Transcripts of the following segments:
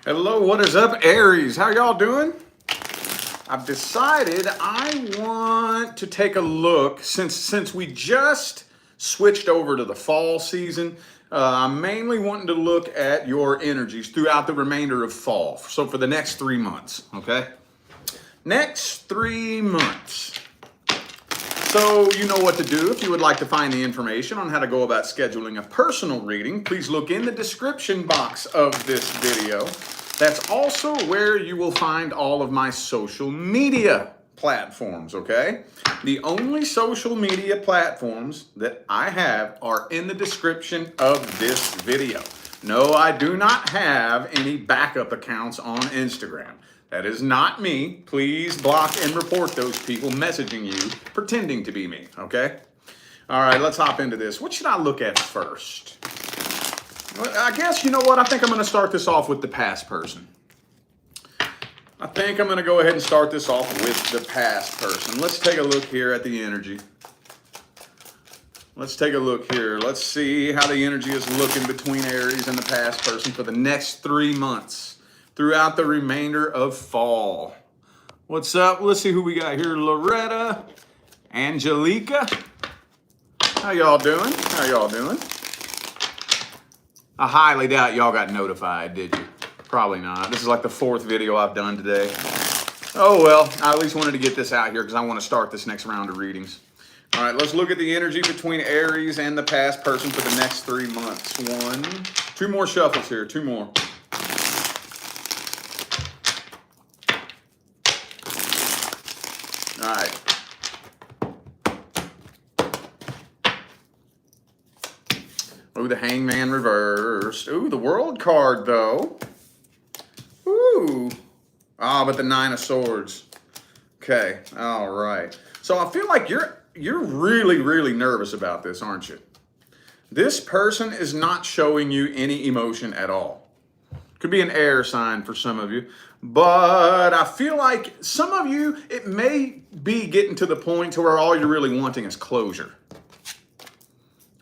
Hello, what is up, Aries? How y'all doing? I've decided I want to take a look since we just switched over to the fall season. I'm mainly wanting to look at your energies throughout the remainder of fall. So for the next 3 months, okay? Next 3 months. So you know what to do. If you would like to find the information on how to go about scheduling a personal reading, please look in the description box of this video. That's also where you will find all of my social media platforms, okay? The only social media platforms that I have are in the description of this video. No, I do not have any backup accounts on Instagram. That is not me. Please block and report those people messaging you, pretending to be me, okay? All right, let's hop into this. What should I look at first? I guess, you know what? I think I'm going to start this off with the past person. I think I'm going to go ahead and start this off with the past person. Let's take a look here at the energy. Let's take a look here. Let's see how the energy is looking between Aries and the past person for the next 3 months throughout the remainder of fall. What's up? Let's see who we got here. Loretta, Angelica. How y'all doing? How y'all doing? I highly doubt y'all got notified, did you? Probably not. This is like the 4th video I've done today. Oh well, I at least wanted to get this out here because I want to start this next round of readings. All right, let's look at the energy between Aries and the past person for the next 3 months. 2 more shuffles here, 2 more. All right. Ooh, the Hangman reversed. Ooh, the World card, though. Ooh. Ah, but the 9 of Swords. Okay, all right. So I feel like you're really, really nervous about this, aren't you? This person is not showing you any emotion at all. Could be an air sign for some of you. But I feel like some of you, it may be getting to the point to where all you're really wanting is closure.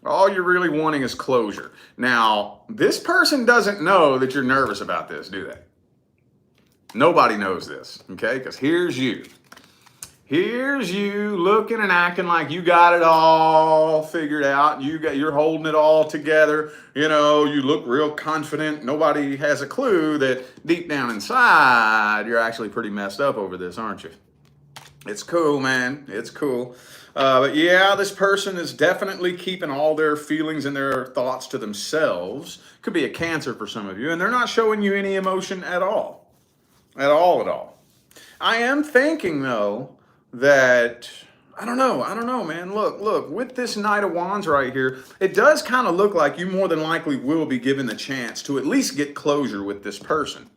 All you're really wanting is closure. Now, this person doesn't know that you're nervous about this, do they? Nobody knows this, okay? Because here's you. Here's you looking and acting like you got it all figured out. You're holding it all together. You know, you look real confident. Nobody has a clue that deep down inside, you're actually pretty messed up over this, aren't you? It's cool, man. It's cool. But yeah, this person is definitely keeping all their feelings and their thoughts to themselves. Could be a Cancer for some of you, and they're not showing you any emotion at all. At all. I am thinking, though, that, I don't know, man. Look, with this Knight of Wands right here, it does kind of look like you more than likely will be given the chance to at least get closure with this person.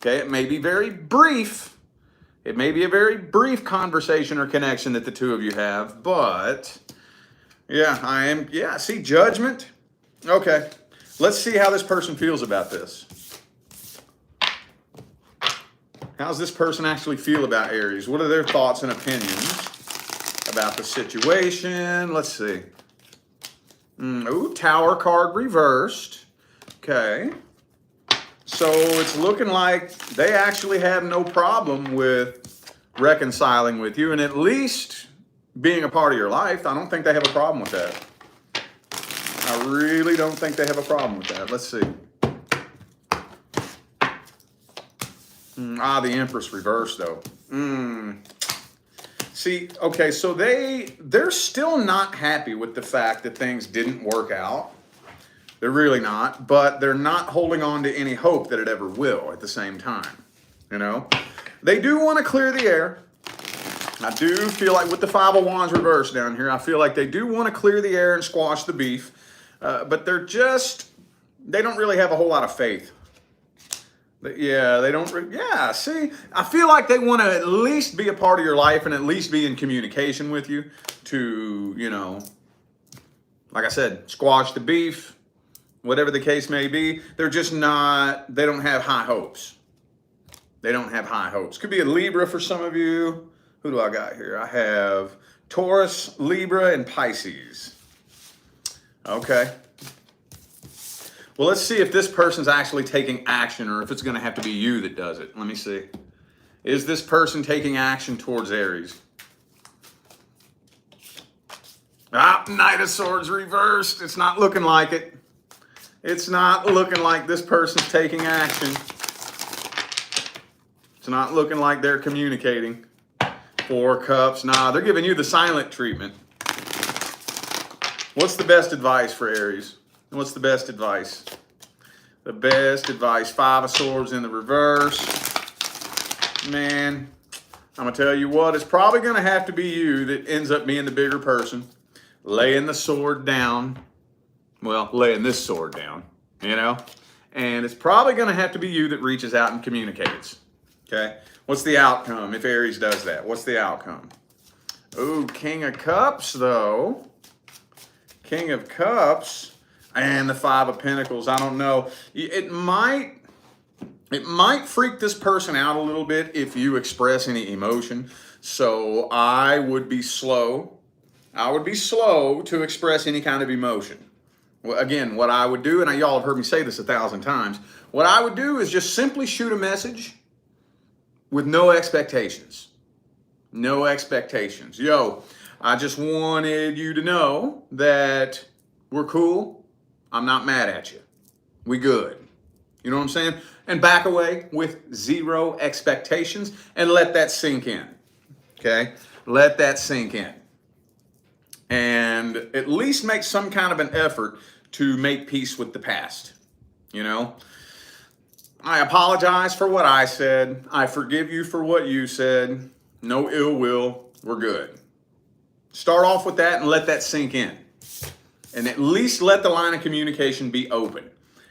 Okay, it may be very brief. It may be a very brief conversation or connection that the two of you have, but yeah, see, Judgment. Okay, let's see how this person feels about this. How's this person actually feel about Aries? What are their thoughts and opinions about the situation? Let's see. Ooh, Tower card reversed. Okay. So it's looking like they actually have no problem with reconciling with you and at least being a part of your life. I don't think they have a problem with that. I really don't think they have a problem with that. Let's see. The Empress reversed, though. See, okay, so they're still not happy with the fact that things didn't work out. They're really not, but they're not holding on to any hope that it ever will at the same time, you know? They do want to clear the air. I do feel like with the 5 of Wands reversed down here, I feel like they do want to clear the air and squash the beef, but they don't really have a whole lot of faith. Yeah, they don't, see, I feel like they want to at least be a part of your life and at least be in communication with you to, you know, like I said, squash the beef. Whatever the case may be, they're just not, they don't have high hopes. They don't have high hopes. Could be a Libra for some of you. Who do I got here? I have Taurus, Libra, and Pisces. Okay. Well, let's see if this person's actually taking action or if it's going to have to be you that does it. Let me see. Is this person taking action towards Aries? Ah, Knight of Swords reversed. It's not looking like it. It's not looking like this person's taking action. It's not looking like they're communicating. 4 cups. Nah, they're giving you the silent treatment. What's the best advice for Aries? What's the best advice? The best advice. 5 of Swords in the reverse. Man, I'm going to tell you what. It's probably going to have to be you that ends up being the bigger person. Laying the sword down. Well, laying this sword down, you know? And it's probably going to have to be you that reaches out and communicates. Okay? What's the outcome if Aries does that? What's the outcome? Ooh, King of Cups, though. King of Cups and the 5 of Pentacles. I don't know. It might freak this person out a little bit if you express any emotion. So I would be slow. I would be slow to express any kind of emotion. Well, again, what I would do, and y'all have heard me say this 1,000 times, what I would do is just simply shoot a message with no expectations. No expectations. Yo, I just wanted you to know that we're cool. I'm not mad at you. We good. You know what I'm saying? And back away with 0 expectations and let that sink in. Okay? Let that sink in. And at least make some kind of an effort to make peace with the past. You know? I apologize for what I said. I forgive you for what you said. No ill will. We're good. Start off with that and let that sink in. And at least let the line of communication be open.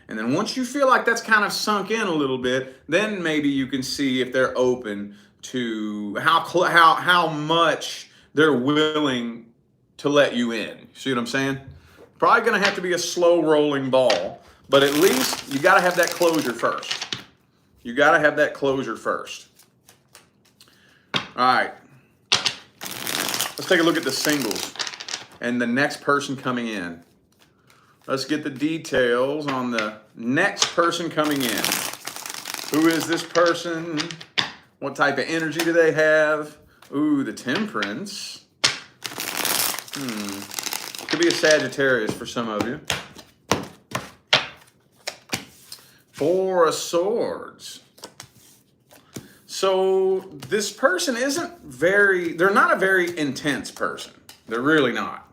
And then once you feel like that's kind of sunk in a little bit, then maybe you can see if they're open to how much they're willing to let you in. See what I'm saying? Probably going to have to be a slow rolling ball, but at least you got to have that closure first. You got to have that closure first. All right. Let's take a look at the singles and the next person coming in. Let's get the details on the next person coming in. Who is this person? What type of energy do they have? Ooh, the Temperance. Could be a Sagittarius for some of you. 4 of Swords. So this person they're not a very intense person. They're really not.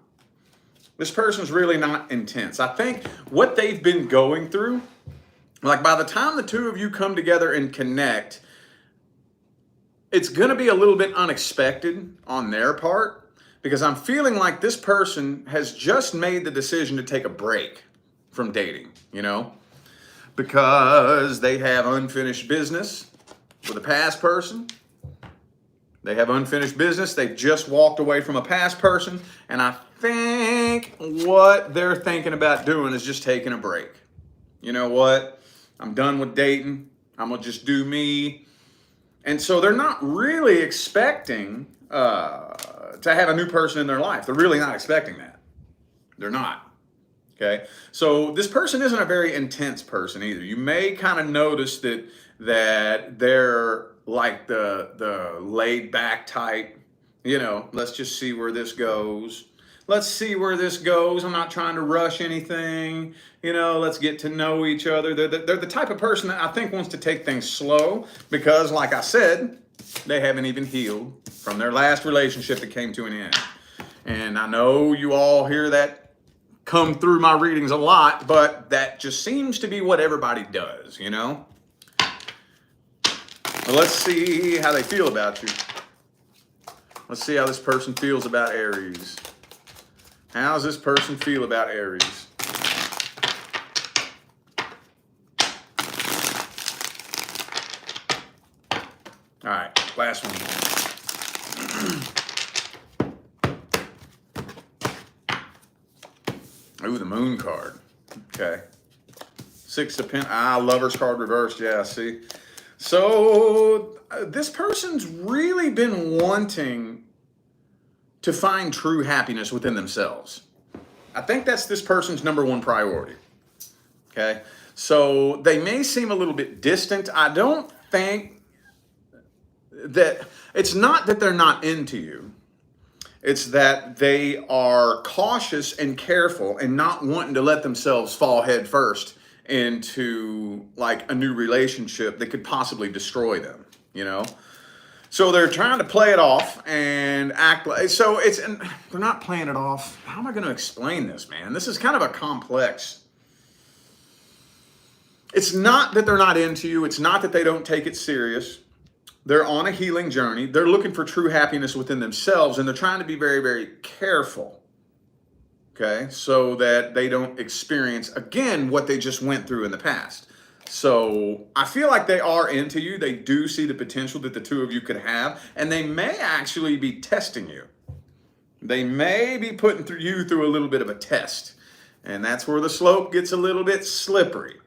This person's really not intense. I think what they've been going through, like by the time the two of you come together and connect, it's going to be a little bit unexpected on their part. Because I'm feeling like this person has just made the decision to take a break from dating, you know? Because they have unfinished business with a past person. They have unfinished business. They've just walked away from a past person. And I think what they're thinking about doing is just taking a break. You know what? I'm done with dating. I'm going to just do me. And so they're not really expecting to have a new person in their life. They're really not expecting that. They're not. Okay? So this person isn't a very intense person either. You may kind of notice that they're like the laid back type. You know, let's just see where this goes. Let's see where this goes. I'm not trying to rush anything. You know, let's get to know each other. They're the type of person that I think wants to take things slow because, like I said, they haven't even healed from their last relationship that came to an end. And I know you all hear that come through my readings a lot, but that just seems to be what everybody does, you know? Well, let's see how they feel about you. Let's see how this person feels about Aries. How does this person feel about Aries? All right, last one. Ooh, the Moon card. Okay. 6 of Pentacles. Lover's card reversed. Yeah, see? So this person's really been wanting to find true happiness within themselves. I think that's this person's #1 priority. Okay, so they may seem a little bit distant. I don't think that it's not that they're not into you. It's that they are cautious and careful and not wanting to let themselves fall head first into like a new relationship that could possibly destroy them, you know? So they're trying to play it off and act like, so it's, and they're not playing it off. How am I going to explain this, man? This is kind of a complex. It's not that they're not into you. It's not that they don't take it serious. They're on a healing journey. They're looking for true happiness within themselves, and they're trying to be very, very careful, okay, so that they don't experience, again, what they just went through in the past. So I feel like they are into you. They do see the potential that the two of you could have, and they may actually be testing you. They may be putting you through a little bit of a test, and that's where the slope gets a little bit slippery.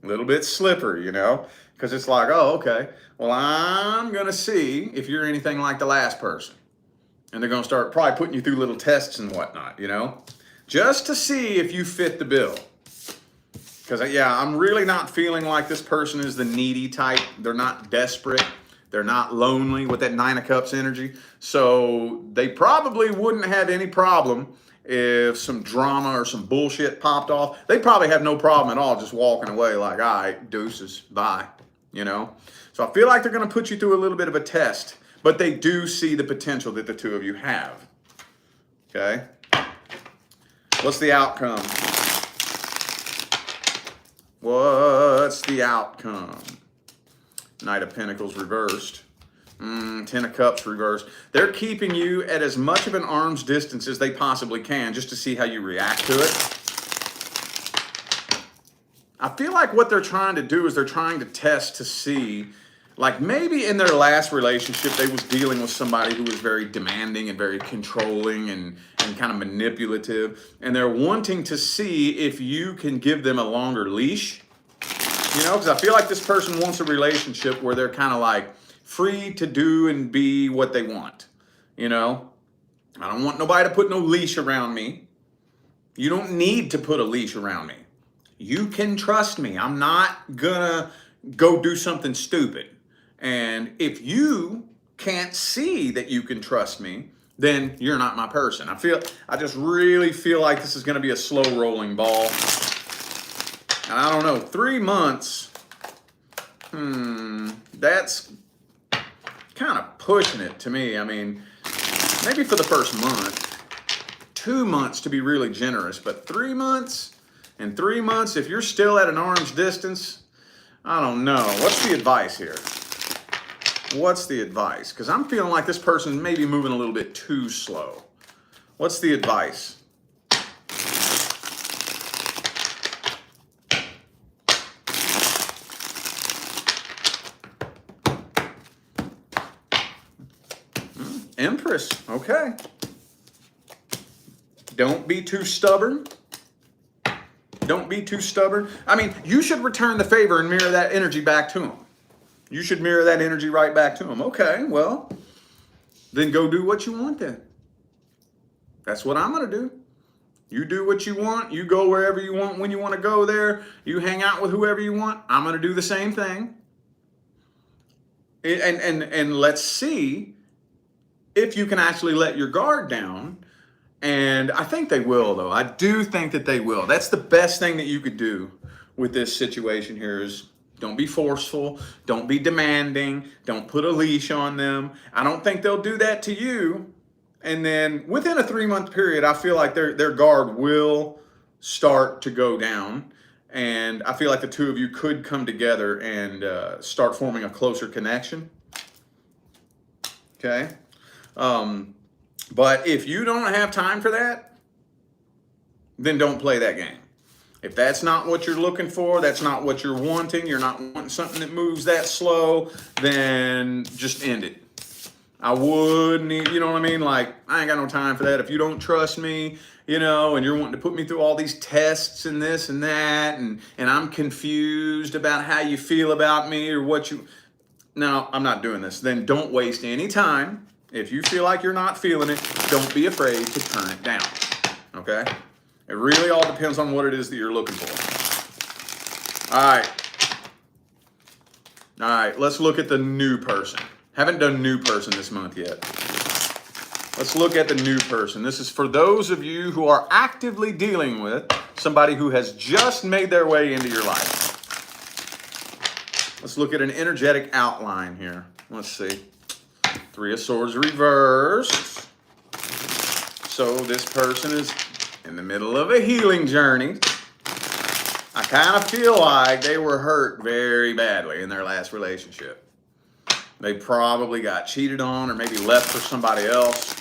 A little bit slippery, you know, because it's like, oh, okay, well, I'm going to see if you're anything like the last person. And they're going to start probably putting you through little tests and whatnot, you know, just to see if you fit the bill. Because, yeah, I'm really not feeling like this person is the needy type. They're not desperate. They're not lonely with that Nine of Cups energy. So they probably wouldn't have any problem if some drama or some bullshit popped off. They probably have no problem at all just walking away like, all right, deuces, bye, you know? So I feel like they're going to put you through a little bit of a test, but they do see the potential that the two of you have, okay? What's the outcome? What's the outcome? Knight of Pentacles reversed. Ten of Cups reversed. They're keeping you at as much of an arm's distance as they possibly can just to see how you react to it. I feel like what they're trying to do is they're trying to test to see, like maybe in their last relationship they was dealing with somebody who was very demanding and very controlling and kind of manipulative, and they're wanting to see if you can give them a longer leash, you know, because I feel like this person wants a relationship where they're kind of like free to do and be what they want, you know. I don't want nobody to put no leash around me. You don't need to put a leash around me. You can trust me. I'm not gonna go do something stupid. And if you can't see that you can trust me, then you're not my person. I just really feel like this is gonna be a slow rolling ball. And I don't know, 3 months, that's kind of pushing it to me. I mean, maybe for the first month, 2 months to be really generous, but 3 months, in 3 months, if you're still at an arm's distance, I don't know. What's the advice here? What's the advice? Because I'm feeling like this person may be moving a little bit too slow. What's the advice? Empress, okay. Don't be too stubborn. Don't be too stubborn. I mean, you should return the favor and mirror that energy back to them. You should mirror that energy right back to them. Okay, well, then go do what you want then. That's what I'm going to do. You do what you want. You go wherever you want when you want to go there. You hang out with whoever you want. I'm going to do the same thing. And let's see if you can actually let your guard down. And I think they will, though. I do think that they will. That's the best thing that you could do with this situation here is don't be forceful. Don't be demanding. Don't put a leash on them. I don't think they'll do that to you. And then within a 3-month period, I feel like their guard will start to go down. And I feel like the two of you could come together and start forming a closer connection. Okay? But if you don't have time for that, then don't play that game. If that's not what you're looking for, that's not what you're wanting, you're not wanting something that moves that slow, then just end it. I wouldn't, you know what I mean? Like, I ain't got no time for that. If you don't trust me, you know, and you're wanting to put me through all these tests and this and that, and I'm confused about how you feel about me or what you... No, I'm not doing this. Then don't waste any time. If you feel like you're not feeling it, don't be afraid to turn it down, okay? It really all depends on what it is that you're looking for. All right. All right, let's look at the new person. Haven't done new person this month yet. Let's look at the new person. This is for those of you who are actively dealing with somebody who has just made their way into your life. Let's look at an energetic outline here. Let's see. Three of Swords reversed. So this person is in the middle of a healing journey. I kind of feel like they were hurt very badly in their last relationship. They probably got cheated on or maybe left for somebody else.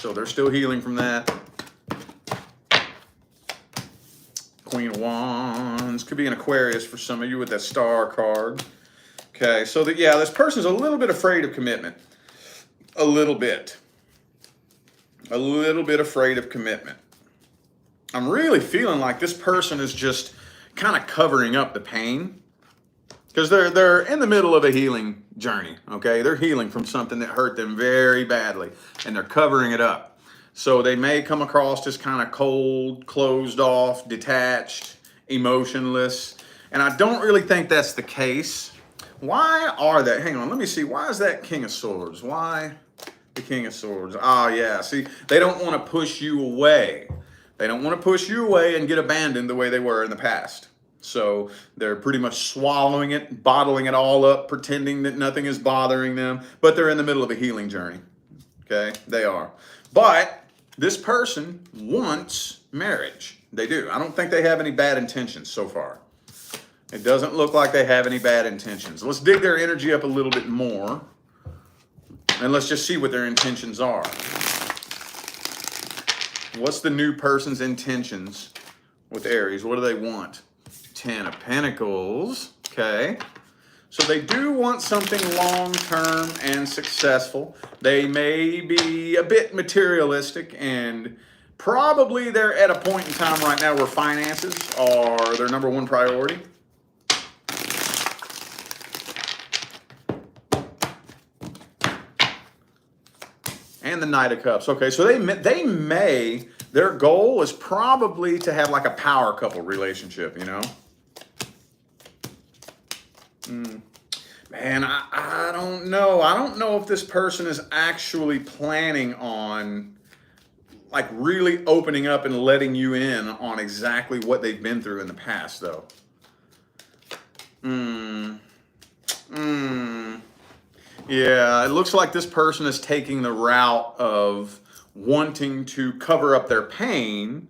So they're still healing from that. Queen of Wands. Could be an Aquarius for some of you with that star card. Okay, so yeah, this person's a little bit afraid of commitment. A little bit. A little bit afraid of commitment. I'm really feeling like this person is just kind of covering up the pain. Because they're in the middle of a healing journey, okay? They're healing from something that hurt them very badly, and they're covering it up. So they may come across as kind of cold, closed off, detached, emotionless, and I don't really think that's the case. Why are they? Hang on, let me see. Why is that King of Swords? Why the King of Swords? Ah, yeah, see, they don't want to push you away. They don't want to push you away and get abandoned the way they were in the past. So they're pretty much swallowing it, bottling it all up, pretending that nothing is bothering them, but they're in the middle of a healing journey. Okay, they are. But this person wants marriage. They do. I don't think they have any bad intentions so far. It doesn't look like they have any bad intentions. Let's dig their energy up a little bit more, and let's just see what their intentions are. What's the new person's intentions with Aries? What do they want? 10 of Pentacles, okay. So they do want something long-term and successful. They may be a bit materialistic, and probably they're at a point in time right now where finances are their number one priority. And the Knight of Cups. Okay, so their goal is probably to have like a power couple relationship, you know? Man, I don't know. I don't know if this person is actually planning on like really opening up and letting you in on exactly what they've been through in the past, though. Yeah, it looks like this person is taking the route of wanting to cover up their pain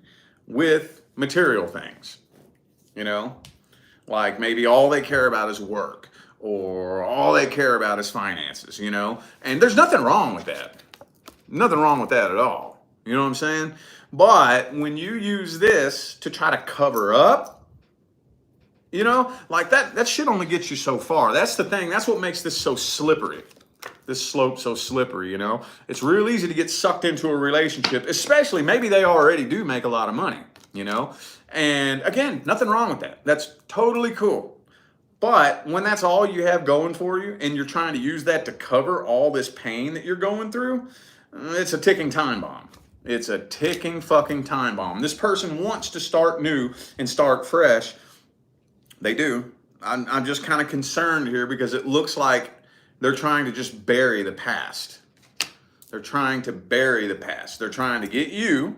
with material things, you know? Like maybe all they care about is work, or all they care about is finances, you know? And there's nothing wrong with that. Nothing wrong with that at all. You know what I'm saying? But when you use this to try to cover up, you know, like that shit only gets you so far. That's the thing. That's what makes this so slippery. This slope so slippery, you know? It's real easy to get sucked into a relationship, especially maybe they already do make a lot of money, you know? And again, nothing wrong with that. That's totally cool. But when that's all you have going for you and you're trying to use that to cover all this pain that you're going through, it's a ticking time bomb. It's a ticking fucking time bomb. This person wants to start new and start fresh. They do. I'm just kind of concerned here because it looks like they're trying to just bury the past. They're trying to bury the past. They're trying to get you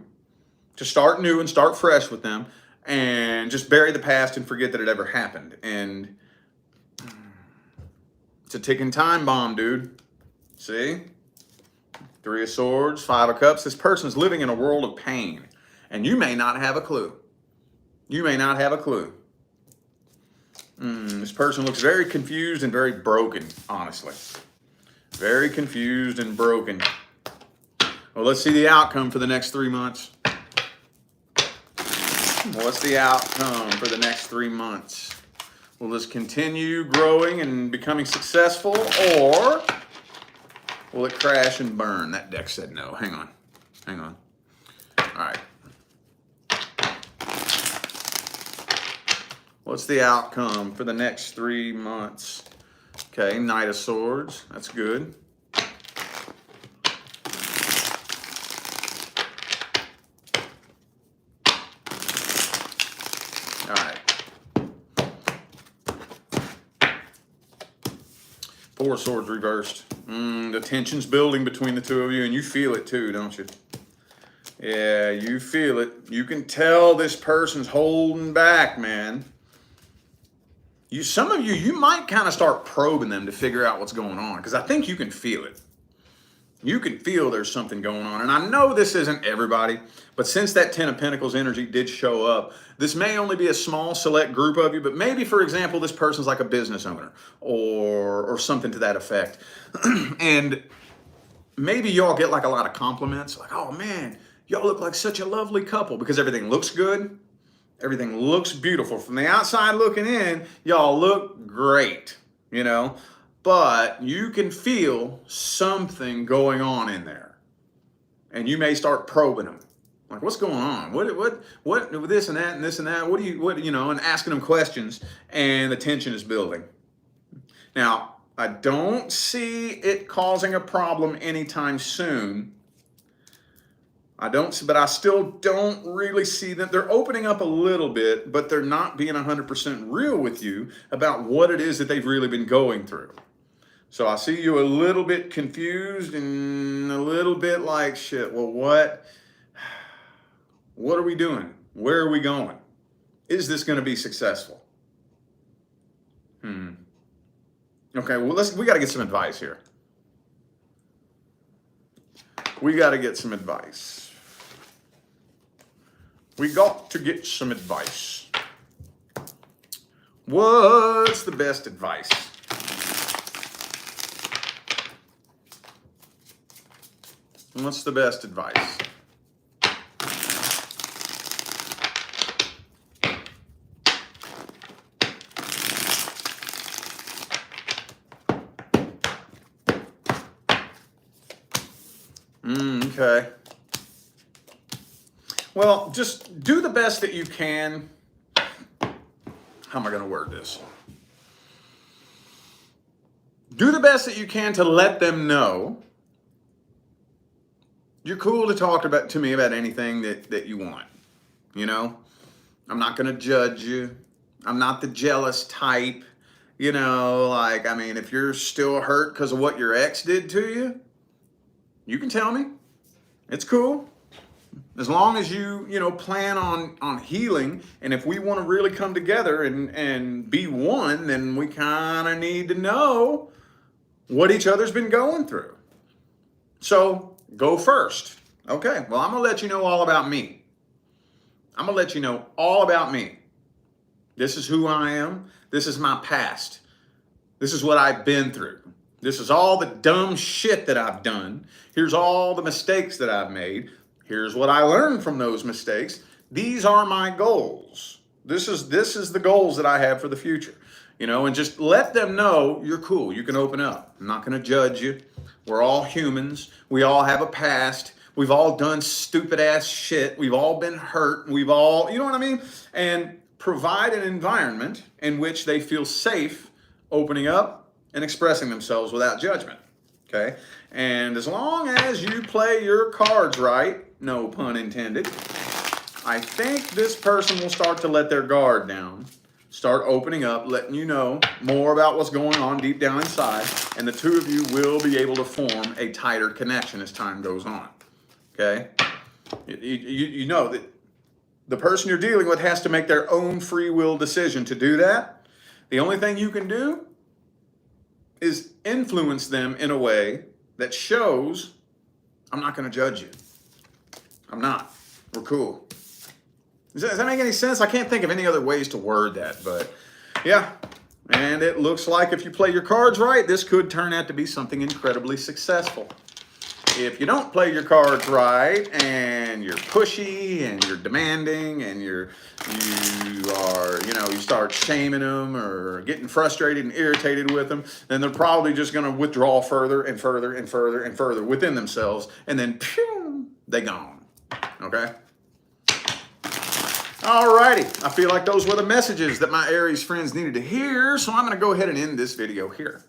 to start new and start fresh with them and just bury the past and forget that it ever happened. And it's a ticking time bomb, dude. See? Three of Swords, Five of Cups. This person's living in a world of pain, and you may not have a clue. You may not have a clue. This person looks very confused and very broken, honestly. Very confused and broken. Well, let's see the outcome for the next 3 months. What's the outcome for the next 3 months? Will this continue growing and becoming successful, or will it crash and burn? That deck said no. Hang on. Hang on. All right. What's the outcome for the next 3 months? Okay, Knight of Swords. That's good. All right. Four of Swords reversed. The tension's building between the two of you, and you feel it too, don't you? Yeah, you feel it. You can tell this person's holding back, man. Some of you might kind of start probing them to figure out what's going on, because I think you can feel it. You can feel there's something going on. And I know this isn't everybody, but since that Ten of Pentacles energy did show up, this may only be a small select group of you, but maybe, for example, this person's like a business owner or something to that effect. And maybe y'all get like a lot of compliments, like, oh man, y'all look like such a lovely couple, because everything looks good. Everything looks beautiful. From the outside looking in, y'all look great, you know? But you can feel something going on in there. And you may start probing them. Like, what's going on? What, this and that and this and that? And asking them questions, and the tension is building. Now, I don't see it causing a problem anytime soon. But I still don't really see them. They're opening up a little bit, but they're not being 100% real with you about what it is that they've really been going through. So I see you a little bit confused and a little bit like, shit, well, what are we doing? Where are we going? Is this going to be successful? Okay, well, we got to get some advice here. We got to get some advice. We got to get some advice. What's the best advice? What's the best advice? Okay. Well, just do the best that you can. How am I going to word this? Do the best that you can to let them know you're cool to talk to me about anything that you want. You know, I'm not going to judge you. I'm not the jealous type. You know, like, I mean, if you're still hurt because of what your ex did to you, you can tell me. It's cool. As long as you plan on healing, and if we want to really come together and be one, then we kind of need to know what each other's been going through. So go first. Okay, well, I'm going to let you know all about me. I'm going to let you know all about me. This is who I am. This is my past. This is what I've been through. This is all the dumb shit that I've done. Here's all the mistakes that I've made. Here's what I learned from those mistakes. These are my goals. This is the goals that I have for the future. And just let them know you're cool. You can open up. I'm not going to judge you. We're all humans. We all have a past. We've all done stupid ass shit. We've all been hurt. We've all, you know what I mean? And provide an environment in which they feel safe opening up and expressing themselves without judgment. Okay? And as long as you play your cards right, no pun intended, I think this person will start to let their guard down, start opening up, letting you know more about what's going on deep down inside, and the two of you will be able to form a tighter connection as time goes on. Okay? You know that the person you're dealing with has to make their own free will decision to do that. The only thing you can do is influence them in a way that shows, I'm not going to judge you. I'm not. We're cool. Does that make any sense? I can't think of any other ways to word that, but yeah. And it looks like if you play your cards right, this could turn out to be something incredibly successful. If you don't play your cards right and you're pushy and you're demanding and you start shaming them or getting frustrated and irritated with them, then they're probably just going to withdraw further and further and further and further within themselves, and then pew, they gone. Okay? Alrighty, I feel like those were the messages that my Aries friends needed to hear, so I'm going to go ahead and end this video here.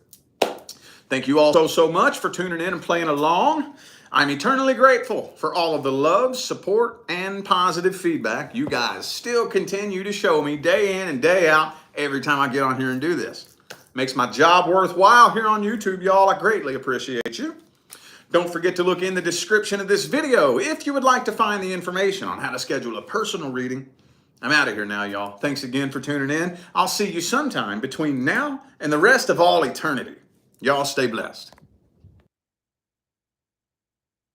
Thank you all so much for tuning in and playing along. I'm eternally grateful for all of the love, support, and positive feedback you guys still continue to show me day in and day out every time I get on here and do this. Makes my job worthwhile here on YouTube, y'all. I greatly appreciate you. Don't forget to look in the description of this video if you would like to find the information on how to schedule a personal reading. I'm out of here now, y'all. Thanks again for tuning in. I'll see you sometime between now and the rest of all eternity. Y'all stay blessed.